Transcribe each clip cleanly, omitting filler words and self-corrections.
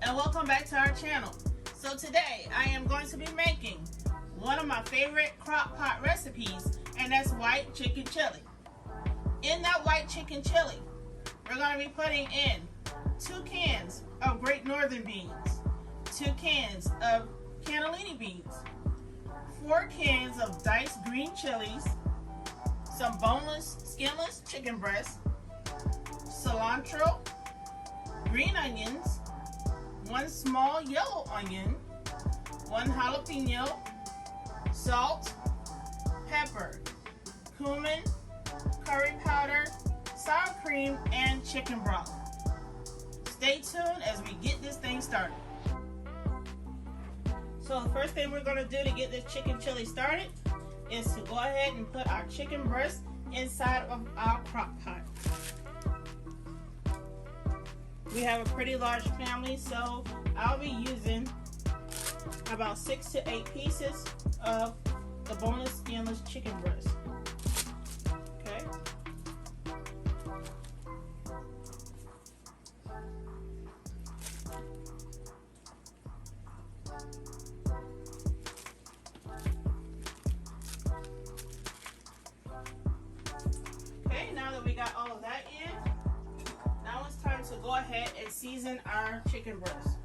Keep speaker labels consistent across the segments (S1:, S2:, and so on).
S1: and welcome back to our channel. So today I am going to be making one of my favorite crock pot recipes, and that's white chicken chili. In that white chicken chili, we're going to be putting in 2 cans of Great Northern beans, 2 cans of cannellini beans, 4 cans of diced green chilies, some boneless, skinless chicken breast, cilantro, green onions, 1 small yellow onion, 1 jalapeno, salt, pepper, cumin, curry powder, sour cream, and chicken broth. Stay tuned as we get this thing started. So the first thing we're going to do to get this chicken chili started is to go ahead and put our chicken breast inside of our crock pot. We have a pretty large family, so I'll be using about 6 to 8 pieces of the boneless, skinless chicken breast. Okay. Okay, now that we got all of that in, now it's time to go ahead and season our chicken breast.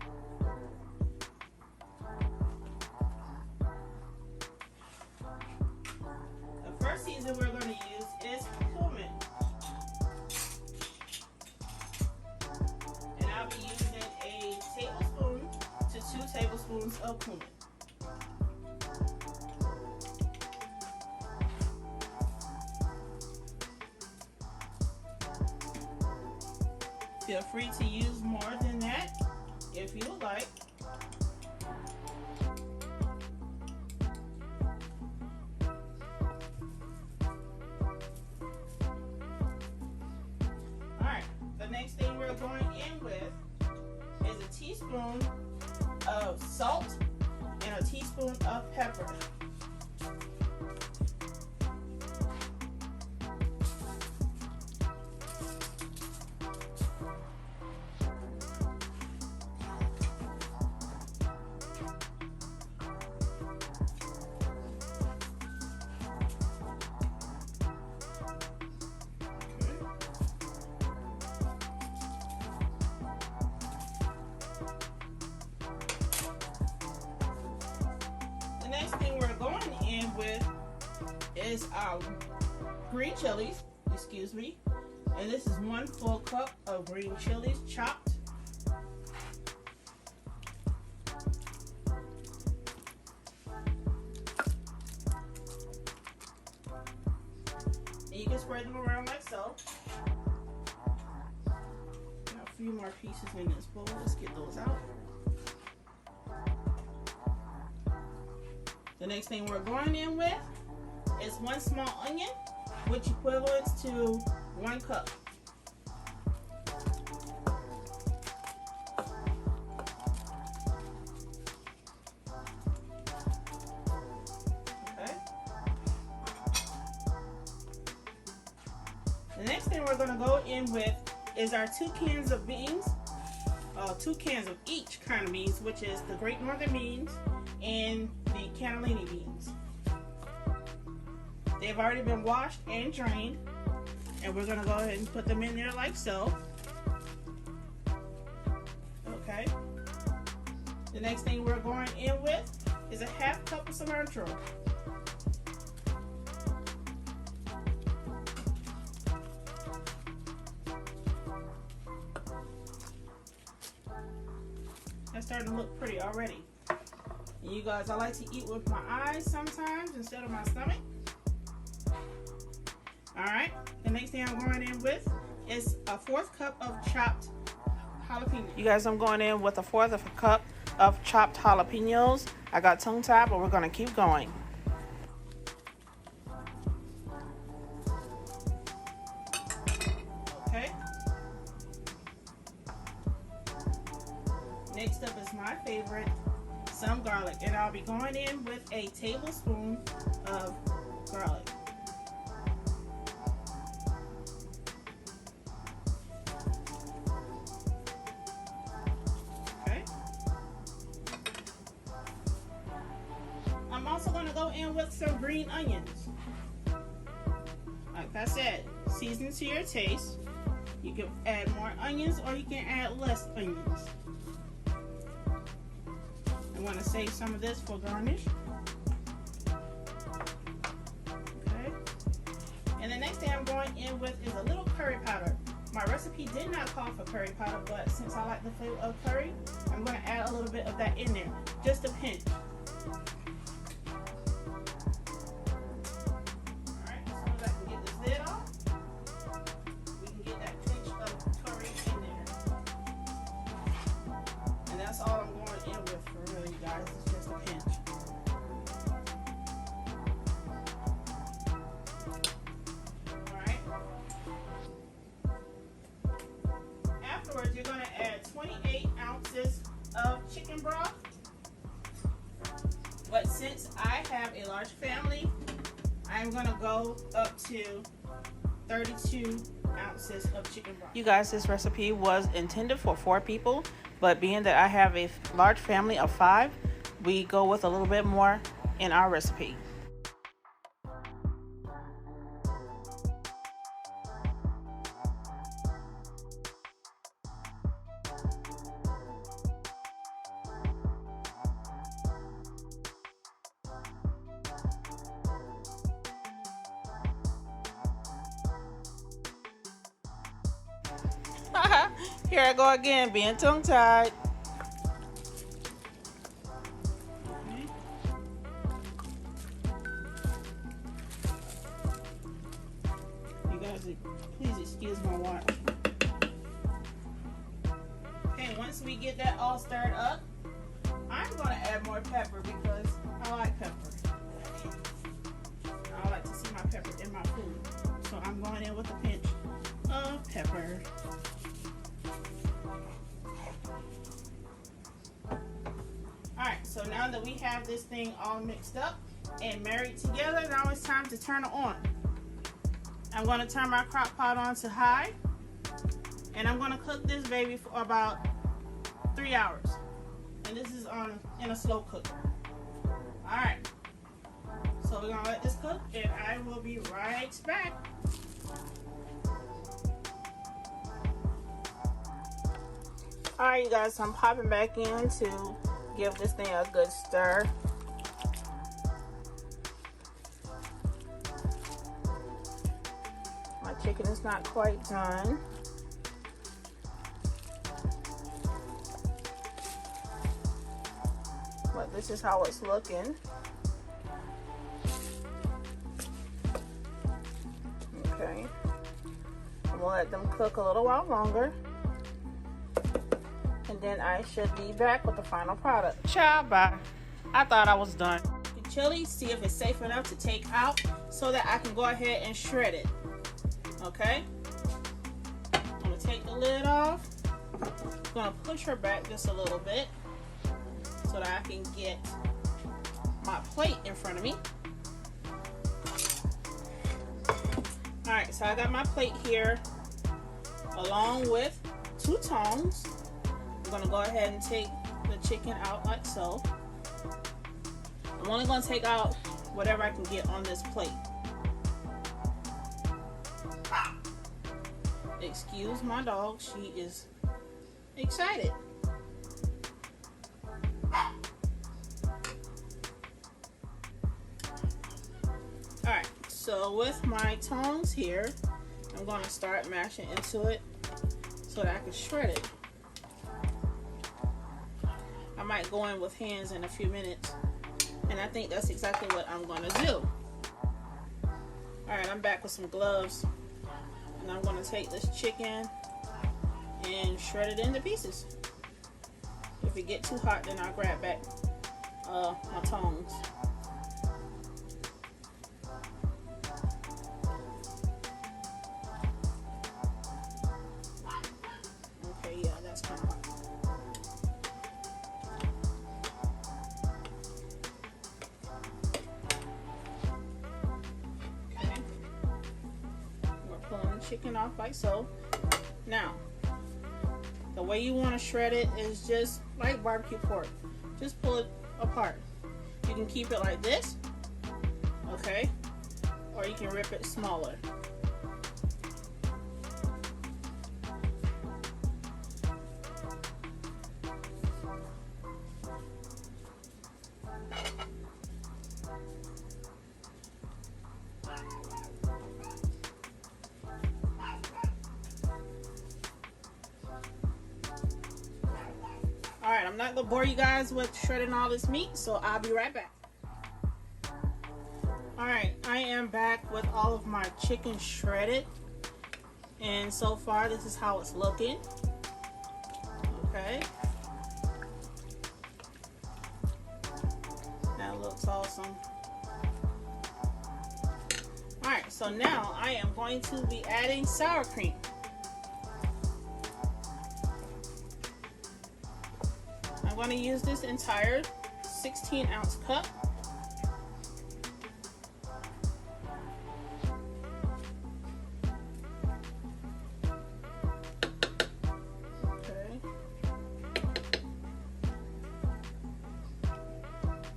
S1: The first season we're going to use is cumin. And I'll be using a tablespoon to 2 tablespoons of cumin. Feel free to use more than that if you would like. Alright, the next thing we're going in with is a teaspoon of salt and a teaspoon of pepper. The next thing we're going in with is our green chilies, and this is 1 full cup of green chilies chopped. And you can spread them around like so. Got a few more pieces in this bowl. Let's get those out. The next thing we're going in with is 1 small onion, which equivalents to 1 cup. Okay. The next thing we're going to go in with is our 2 cans of beans, 2 cans of each kind of beans, which is the Great Northern beans and the cannellini beans. They've already been washed and drained, and we're going to go ahead and put them in there like so. Okay. The next thing we're going in with is a 1/2 cup of cilantro. That's starting to look pretty already. And you guys, I like to eat with my eyes sometimes instead of my stomach. Alright, the next thing I'm going in with is a 1/4 cup of chopped jalapenos. You guys, I'm going in with a 1/4 of a cup of chopped jalapenos. I got tongue tied, but we're going to keep going. Okay. Next up is my favorite, some garlic, and I'll be going in with a tablespoon of garlic. Okay. in with some green onions. Like I said, season to your taste. You can add more onions or you can add less onions. I want to save some of this for garnish. Okay. And the next thing I'm going in with is a little curry powder. My recipe did not call for curry powder, but since I like the flavor of curry, I'm going to add a little bit of that in there. Just a pinch. Alright, as soon as I can get this lid off, we can get that pinch of curry in there. And that's all I'm going in with for really, you guys. It's just a pinch. Alright. Afterwards, you're going to add 28 ounces of chicken broth. But since I have a large family, I'm going to go up to 32 ounces of chicken broth. You guys, this recipe was intended for 4 people, but being that I have a large family of 5, we go with a little bit more in our recipe. Here I go again, being tongue-tied. You guys, please excuse my water. Okay, once we get that all stirred up, I'm going to add more pepper because I like pepper. I like to see my pepper in my food. So I'm going in with a pinch of pepper. Alright, so now that we have this thing all mixed up and married together, now it's time to turn it on. I'm going to turn my crock pot on to high, and I'm going to cook this baby for about 3 hours. And this is in a slow cooker. Alright, so we're going to let this cook, and I will be right back. Alright, you guys, so I'm popping back in to give this thing a good stir. My chicken is not quite done. But this is how it's looking. Okay. I'm gonna let them cook a little while longer. And then I should be back with the final product. Ciao, bye. I thought I was done. The chili, see if it's safe enough to take out so that I can go ahead and shred it. Okay? I'm gonna take the lid off. I'm gonna push her back just a little bit so that I can get my plate in front of me. Alright, so I got my plate here along with 2 tongs. I'm going to go ahead and take the chicken out like so. I'm only going to take out whatever I can get on this plate. Excuse my dog, she is excited. Alright, so with my tongs here, I'm going to start mashing into it so that I can shred it. I might go in with hands in a few minutes, and I think that's exactly what I'm going to do. Alright, I'm back with some gloves, and I'm going to take this chicken and shred it into pieces. If it gets too hot, then I'll grab back my tongs. Okay, yeah, that's kind of hot. Chicken off like so. Now, the way you want to shred it is just like barbecue pork. Just pull it apart. You can keep it like this, okay? Or you can rip it smaller. Alright, I'm not going to bore you guys with shredding all this meat, so I'll be right back. Alright, I am back with all of my chicken shredded. And so far, this is how it's looking. Okay. That looks awesome. Alright, so now I am going to be adding sour cream. I'm going to use this entire 16-ounce cup. Okay.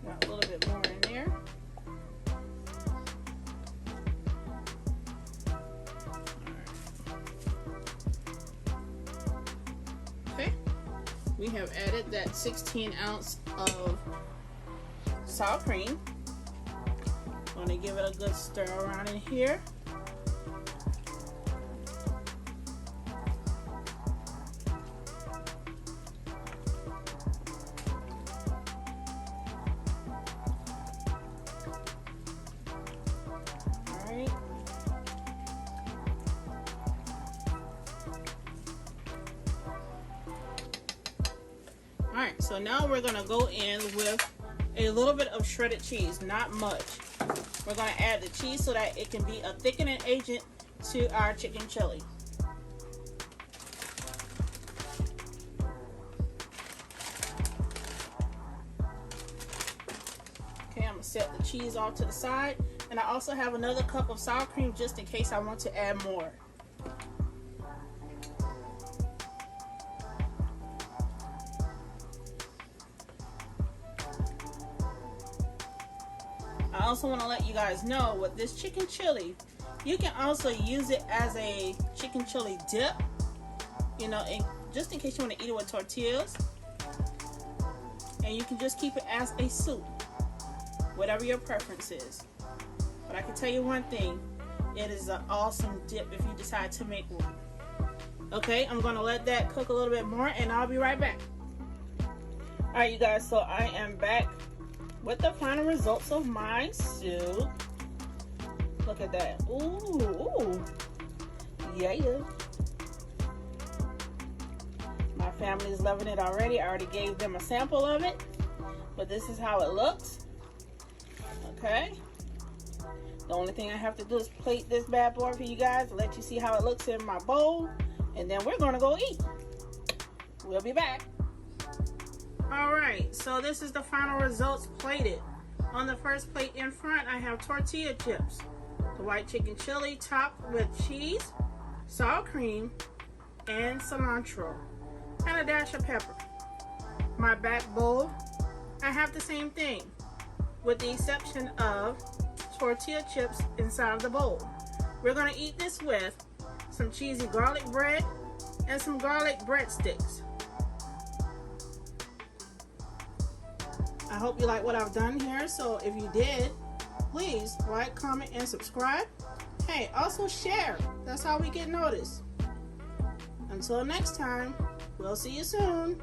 S1: Got a little bit more in there. Okay. We have added that 16 ounce of sour cream. I'm going to give it a good stir around in here. Alright. Alright, so now we're going to go in with a little bit of shredded cheese, not much. We're going to add the cheese so that it can be a thickening agent to our chicken chili. Okay, I'm going to set the cheese off to the side. And I also have another cup of sour cream just in case I want to add more. I also want to let you guys know with this chicken chili, you can also use it as a chicken chili dip, you know, just in case you want to eat it with tortillas. And you can just keep it as a soup, whatever your preference is. But I can tell you one thing, it is an awesome dip if you decide to make one. Okay, I'm going to let that cook a little bit more and I'll be right back. Alright you guys, so I am back with the final results of my soup. Look at that. Ooh. Yeah. My family is loving it already. I already gave them a sample of it. But this is how it looks. Okay. The only thing I have to do is plate this bad boy for you guys to let you see how it looks in my bowl. And then we're going to go eat. We'll be back. Alright, so this is the final results plated. On the first plate in front, I have tortilla chips, the white chicken chili topped with cheese, sour cream, and cilantro, and a dash of pepper. My back bowl, I have the same thing, with the exception of tortilla chips inside of the bowl. We're going to eat this with some cheesy garlic bread and some garlic breadsticks. I hope you like what I've done here, so if you did, please like, comment, and subscribe. Hey, also share. That's how we get noticed. Until next time, we'll see you soon.